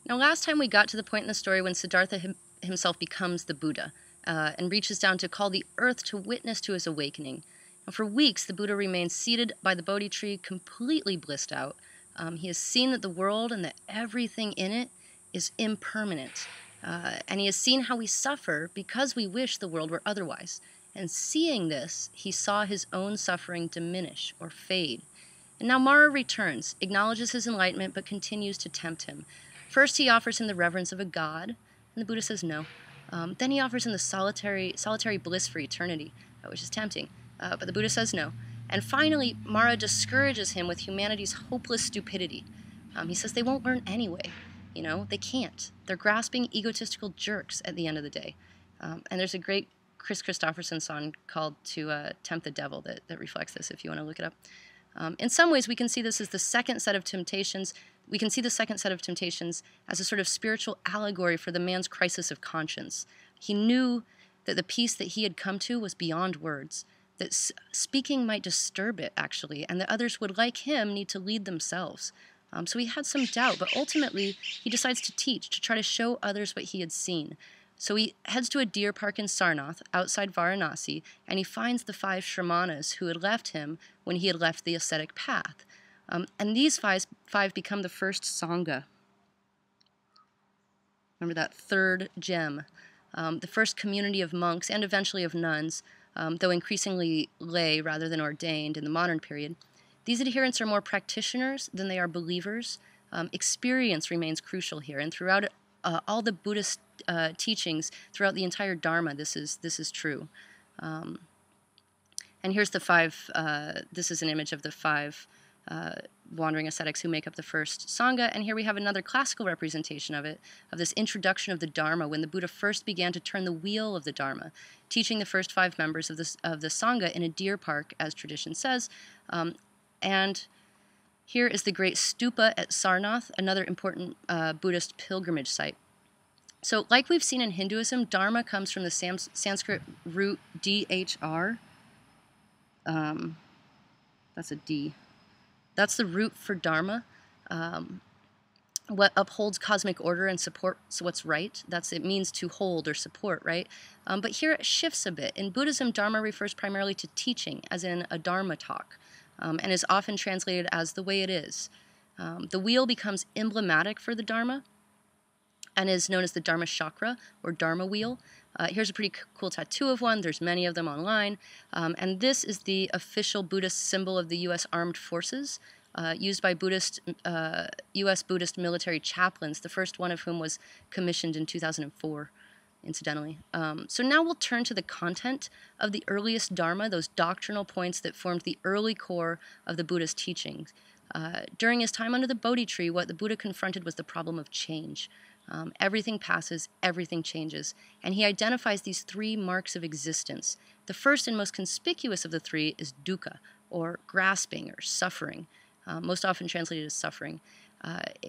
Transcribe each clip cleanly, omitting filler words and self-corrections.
Now, last time we got to the point in the story when Siddhartha himself becomes the Buddha and reaches down to call the earth to witness to his awakening. Now, for weeks, the Buddha remains seated by the Bodhi tree, completely blissed out. He has seen that the world and that everything in it is impermanent. And he has seen how we suffer because we wish the world were otherwise. And seeing this, he saw his own suffering diminish or fade. And now Mara returns, acknowledges his enlightenment, but continues to tempt him. First, he offers him the reverence of a god, and the Buddha says no. Then he offers him the solitary bliss for eternity, which is tempting, but the Buddha says no. And finally, Mara discourages him with humanity's hopeless stupidity. He says they won't learn anyway. You know, they can't. They're grasping, egotistical jerks at the end of the day. And there's a great Chris Christopherson song called To Tempt the Devil that reflects this, if you want to look it up. In some ways, we can see this as the second set of temptations. We can see the second set of temptations as a sort of spiritual allegory for the man's crisis of conscience. He knew that the peace that he had come to was beyond words, that speaking might disturb it, actually, and that others would, like him, need to lead themselves. So he had some doubt, but ultimately he decides to teach, to try to show others what he had seen. So he heads to a deer park in Sarnath, outside Varanasi, and he finds the 5 shramanas who had left him when he had left the ascetic path. And these five become the first Sangha. Remember that third gem. The first community of monks and eventually of nuns, though increasingly lay rather than ordained in the modern period. These adherents are more practitioners than they are believers. Experience remains crucial here, and throughout all the Buddhist teachings, throughout the entire Dharma, this is true. And here's the 5, this is an image of the 5 wandering ascetics who make up the first Sangha, and here we have another classical representation of it, of this introduction of the Dharma, when the Buddha first began to turn the wheel of the Dharma, teaching the first 5 members of the Sangha in a deer park, as tradition says. And here is the great stupa at Sarnath, another important Buddhist pilgrimage site. So, like we've seen in Hinduism, Dharma comes from the Sanskrit root dhr. That's a D. That's the root for Dharma, what upholds cosmic order and supports what's right. It means to hold or support, right? But here it shifts a bit. In Buddhism, Dharma refers primarily to teaching, as in a Dharma talk, and is often translated as the way it is. The wheel becomes emblematic for the Dharma and is known as the Dharma chakra or Dharma wheel. Here's a pretty cool tattoo of one. There's many of them online. And this is the official Buddhist symbol of the U.S. Armed Forces, used by U.S. Buddhist military chaplains, the first one of whom was commissioned in 2004, incidentally. So now we'll turn to the content of the earliest Dharma, those doctrinal points that formed the early core of the Buddhist teachings. During his time under the Bodhi tree, what the Buddha confronted was the problem of change. Everything passes, everything changes, and he identifies these 3 marks of existence. The first and most conspicuous of the 3 is dukkha, or grasping or suffering, most often translated as suffering.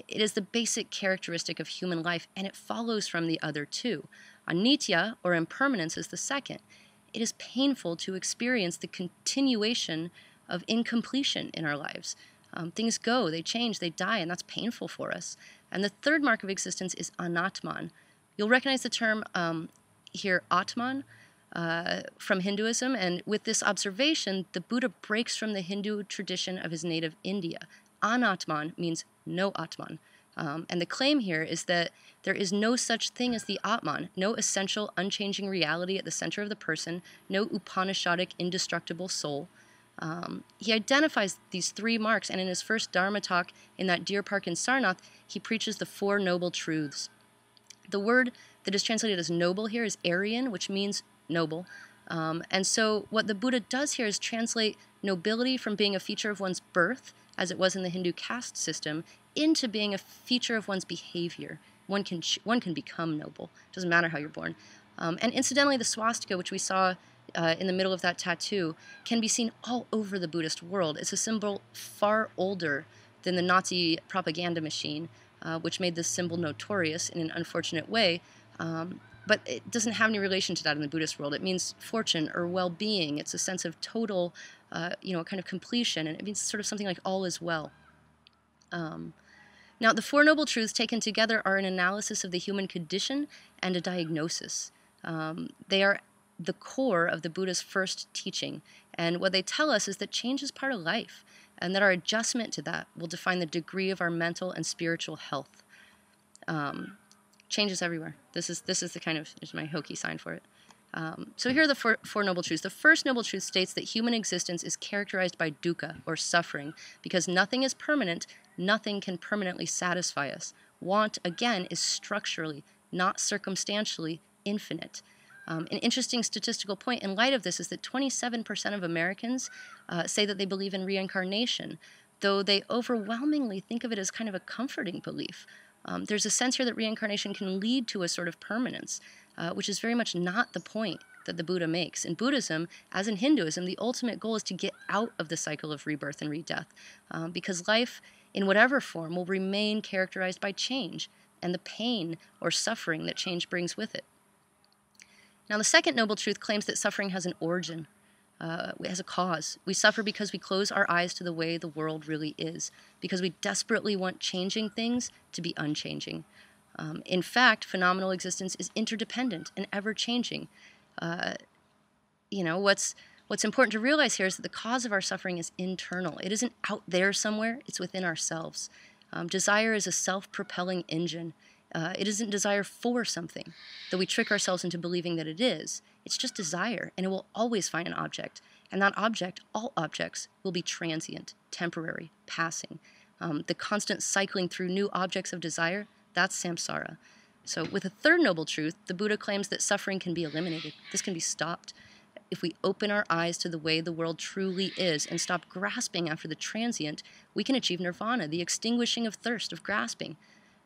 It is the basic characteristic of human life, and it follows from the other 2. Anitya, or impermanence, is the second. It is painful to experience the continuation of incompletion in our lives. Things go, they change, they die, and that's painful for us. And the third mark of existence is anatman. You'll recognize the term here, atman, from Hinduism, and with this observation, the Buddha breaks from the Hindu tradition of his native India. Anatman means no Atman. And the claim here is that there is no such thing as the Atman, no essential, unchanging reality at the center of the person, no Upanishadic, indestructible soul. He identifies these 3 marks, and in his first Dharma talk in that deer park in Sarnath, he preaches the 4 noble truths. The word that is translated as noble here is Aryan, which means noble. And so what the Buddha does here is translate nobility from being a feature of one's birth, as it was in the Hindu caste system, into being a feature of one's behavior. One can become noble. It doesn't matter how you're born. And incidentally, the swastika, which we saw in the middle of that tattoo, can be seen all over the Buddhist world. It's a symbol far older than the Nazi propaganda machine, which made this symbol notorious in an unfortunate way. But it doesn't have any relation to that in the Buddhist world. It means fortune or well-being. It's a sense of total, kind of completion, and it means sort of something like all is well. Now, the Four Noble Truths taken together are an analysis of the human condition and a diagnosis. They are the core of the Buddha's first teaching, and what they tell us is that change is part of life, and that our adjustment to that will define the degree of our mental and spiritual health. Change is everywhere. This is the kind of, here's my hokey sign for it. So here are the four Noble Truths. The first Noble Truth states that human existence is characterized by dukkha, or suffering, because nothing is permanent, nothing can permanently satisfy us. Want, again, is structurally, not circumstantially, infinite. An interesting statistical point in light of this is that 27% of Americans say that they believe in reincarnation, though they overwhelmingly think of it as kind of a comforting belief. There's a sense here that reincarnation can lead to a sort of permanence, which is very much not the point that the Buddha makes. In Buddhism, as in Hinduism, the ultimate goal is to get out of the cycle of rebirth and redeath, because life, in whatever form, will remain characterized by change and the pain or suffering that change brings with it. Now, the second Noble Truth claims that suffering has an origin, has a cause. We suffer because we close our eyes to the way the world really is, because we desperately want changing things to be unchanging. In fact, phenomenal existence is interdependent and ever-changing. What's important to realize here is that the cause of our suffering is internal. It isn't out there somewhere, it's within ourselves. Desire is a self-propelling engine. It isn't desire for something, though we trick ourselves into believing that it is. It's just desire, and it will always find an object. And that object, all objects, will be transient, temporary, passing. The constant cycling through new objects of desire, that's samsara. So with a third Noble Truth, the Buddha claims that suffering can be eliminated. This can be stopped. If we open our eyes to the way the world truly is and stop grasping after the transient, we can achieve nirvana, the extinguishing of thirst, of grasping.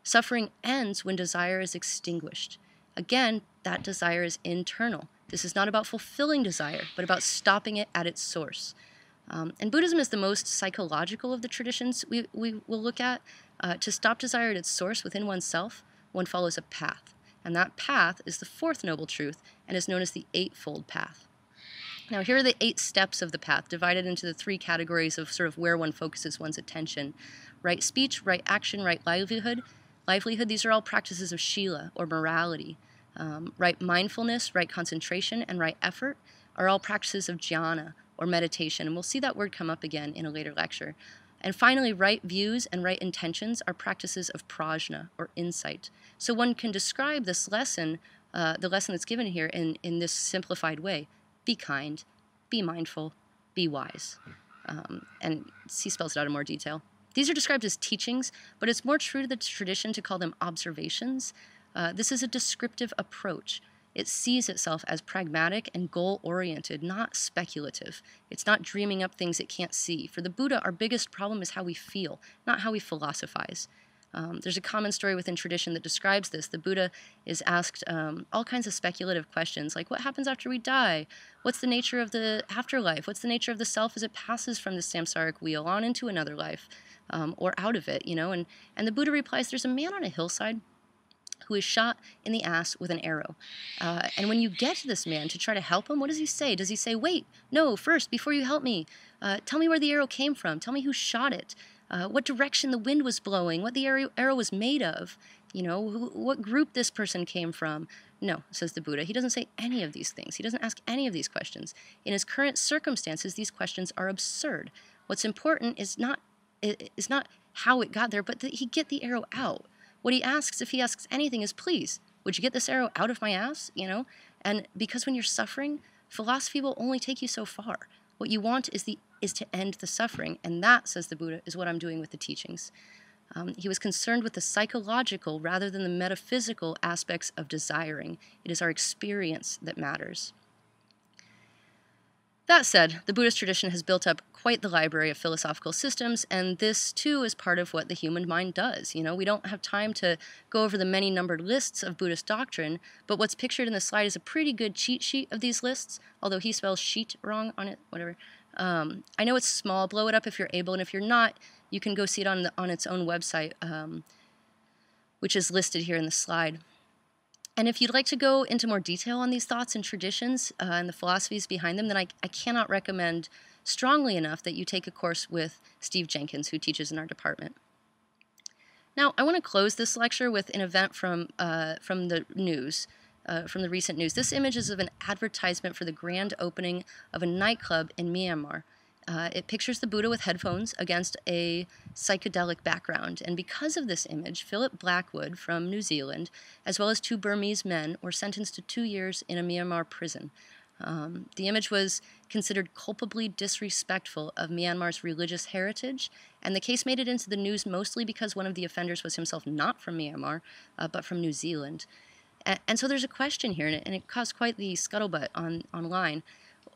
Suffering ends when desire is extinguished. Again, that desire is internal. This is not about fulfilling desire, but about stopping it at its source. And Buddhism is the most psychological of the traditions we will look at. To stop desire at its source within oneself, one follows a path. And that path is the fourth Noble Truth and is known as the Eightfold Path. Now, here are the 8 steps of the path, divided into the 3 categories of sort of where one focuses one's attention. Right speech, right action, right livelihood. These are all practices of Shila, or morality. Right mindfulness, right concentration, and right effort are all practices of jhana, or meditation. And we'll see that word come up again in a later lecture. And finally, right views and right intentions are practices of prajna, or insight. So one can describe this lesson, the lesson that's given here, in this simplified way. Be kind, be mindful, be wise. And he spells it out in more detail. These are described as teachings, but it's more true to the tradition to call them observations. This is a descriptive approach. It sees itself as pragmatic and goal-oriented, not speculative. It's not dreaming up things it can't see. For the Buddha, our biggest problem is how we feel, not how we philosophize. There's a common story within tradition that describes this. The Buddha is asked all kinds of speculative questions, like what happens after we die? What's the nature of the afterlife? What's the nature of the self as it passes from the samsaric wheel on into another life, or out of it, And the Buddha replies, there's a man on a hillside who is shot in the ass with an arrow. And when you get to this man to try to help him, what does he say? Does he say, wait, no, first, before you help me, tell me where the arrow came from. Tell me who shot it. What direction the wind was blowing, what the arrow was made of, what group this person came from. No, says the Buddha, he doesn't say any of these things. He doesn't ask any of these questions. In his current circumstances, these questions are absurd. What's important is not how it got there, but that he get the arrow out. What he asks, if he asks anything, is, please, would you get this arrow out of my ass? And because when you're suffering, philosophy will only take you so far. What you want is to end the suffering, and that, says the Buddha, is what I'm doing with the teachings. He was concerned with the psychological rather than the metaphysical aspects of desiring. It is our experience that matters. That said, the Buddhist tradition has built up quite the library of philosophical systems, and this, too, is part of what the human mind does. We don't have time to go over the many numbered lists of Buddhist doctrine, but what's pictured in the slide is a pretty good cheat sheet of these lists, although he spells sheet wrong on it, whatever. I know it's small. Blow it up if you're able, and if you're not, you can go see it on its own website, which is listed here in the slide. And if you'd like to go into more detail on these thoughts and traditions and the philosophies behind them, then I cannot recommend strongly enough that you take a course with Steve Jenkins, who teaches in our department. Now, I want to close this lecture with an event from the news, from the recent news. This image is of an advertisement for the grand opening of a nightclub in Myanmar. It pictures the Buddha with headphones against a psychedelic background. And because of this image, Philip Blackwood from New Zealand, as well as 2 Burmese men, were sentenced to 2 years in a Myanmar prison. The image was considered culpably disrespectful of Myanmar's religious heritage, and the case made it into the news mostly because one of the offenders was himself not from Myanmar, but from New Zealand. And so there's a question here, and it caused quite the scuttlebutt online.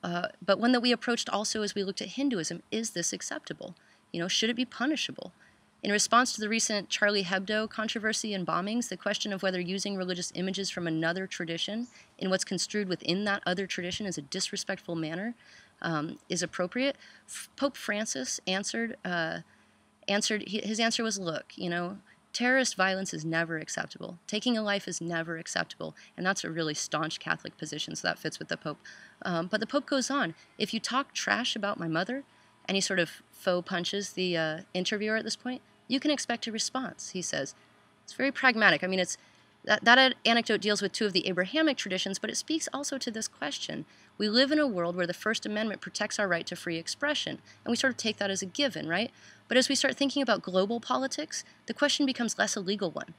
But one that we approached also as we looked at Hinduism: is this acceptable? Should it be punishable? In response to the recent Charlie Hebdo controversy and bombings, the question of whether using religious images from another tradition in what's construed within that other tradition as a disrespectful manner is appropriate, Pope Francis answered. His answer was, look, terrorist violence is never acceptable. Taking a life is never acceptable. And that's a really staunch Catholic position, so that fits with the Pope. But the Pope goes on: if you talk trash about my mother, and he sort of faux punches the interviewer at this point, you can expect a response, he says. It's very pragmatic. I mean, that anecdote deals with 2 of the Abrahamic traditions, but it speaks also to this question. We live in a world where the First Amendment protects our right to free expression, and we sort of take that as a given, right? But as we start thinking about global politics, the question becomes less a legal one.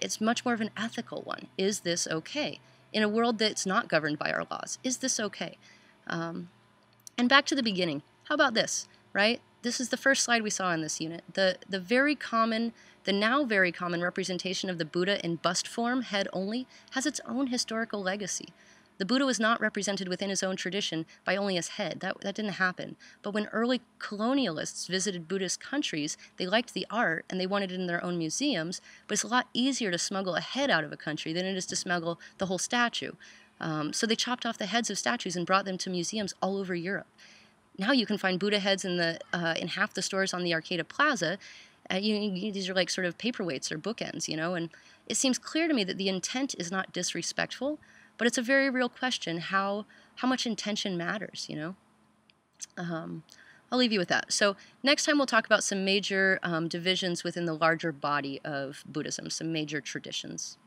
It's much more of an ethical one. Is this okay? In a world that's not governed by our laws, is this okay? And back to the beginning. How about this, right? This is the first slide we saw in this unit. The now very common representation of the Buddha in bust form, head only, has its own historical legacy. The Buddha was not represented within his own tradition by only his head. That didn't happen. But when early colonialists visited Buddhist countries, they liked the art and they wanted it in their own museums, but it's a lot easier to smuggle a head out of a country than it is to smuggle the whole statue. So they chopped off the heads of statues and brought them to museums all over Europe. Now you can find Buddha heads in half the stores on the Arcata Plaza. These are like sort of paperweights or bookends, and it seems clear to me that the intent is not disrespectful, but it's a very real question how much intention matters, I'll leave you with that. So next time we'll talk about some major divisions within the larger body of Buddhism, some major traditions.